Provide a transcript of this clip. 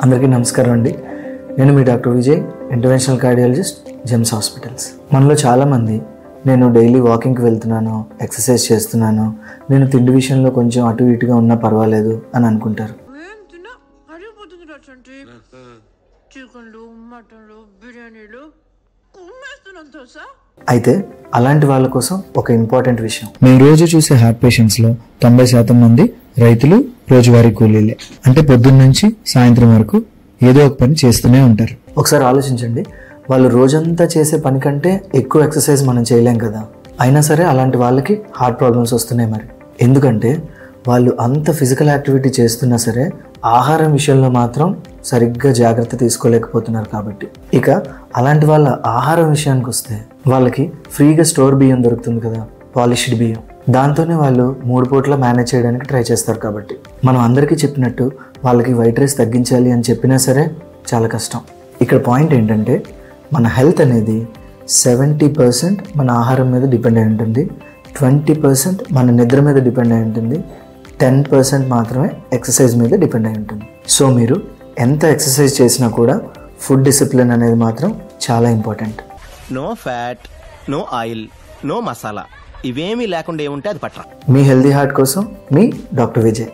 అందరికీ నమస్కారం అండి. నేను మీ doctor Vijay, interventional cardiologist, Gems hospitals. మనలో చాలామంది నేను డైలీ వాకింగ్కి వెళ్తున్నాను, ఎక్సర్సైజ్ చేస్తున్నాను, నేను తిండి విషయంలో కొంచెం అటు ఇటుగా ఉన్నా పర్వాలేదు అని అనుకుంటారు. అయితే అలాంటి వాళ్ళ కోసం ఒక ఇంపార్టెంట్ విషయం. మేము రోజు చూసే హార్ట్ పేషెంట్స్లో 90% మంది రైతులు, రోజువారీ కూలీలే. అంటే పొద్దున్న నుంచి సాయంత్రం వరకు ఏదో ఒక పని చేస్తూనే ఉంటారు. ఒకసారి ఆలోచించండి, వాళ్ళు రోజంతా చేసే పని కంటే ఎక్కువ ఎక్సర్సైజ్ మనం చేయలేం కదా. అయినా సరే అలాంటి వాళ్ళకి హార్ట్ ప్రాబ్లమ్స్ వస్తున్నాయి. మరి ఎందుకంటే వాళ్ళు అంత ఫిజికల్ యాక్టివిటీ చేస్తున్నా సరే ఆహారం విషయంలో మాత్రం సరిగ్గా జాగ్రత్త తీసుకోలేకపోతున్నారు. కాబట్టి ఇక అలాంటి వాళ్ళ ఆహారం విషయానికి వస్తే వాళ్ళకి ఫ్రీగా స్టోర్ బియ్యం దొరుకుతుంది కదా, పాలిష్డ్ బియ్యం. దాంతోనే వాళ్ళు 3 పూట్ల మేనేజ్ చేయడానికి ట్రై చేస్తారు. కాబట్టి మనం అందరికీ చెప్పినట్టు వాళ్ళకి వైట్ రైస్ తగ్గించాలి అని చెప్పినా సరే చాలా కష్టం. ఇక్కడ పాయింట్ ఏంటంటే మన హెల్త్ అనేది 70% మన ఆహారం మీద డిపెండ్ అయి ఉంటుంది, 20% మన నిద్ర మీద డిపెండ్ అయి ఉంటుంది, 10% మాత్రమే ఎక్సర్సైజ్ మీద డిపెండ్ అయి ఉంటుంది. సో మీరు ఎంత ఎక్సర్సైజ్ చేసినా కూడా ఫుడ్ డిసిప్లిన్ అనేది మాత్రం చాలా important. No fat, no oil, no masala, ఇవేమీ లేకుండా ఏముంటే అది పట్ల. మీ హెల్దీ హార్ట్ కోసం మీ డాక్టర్ విజయ్.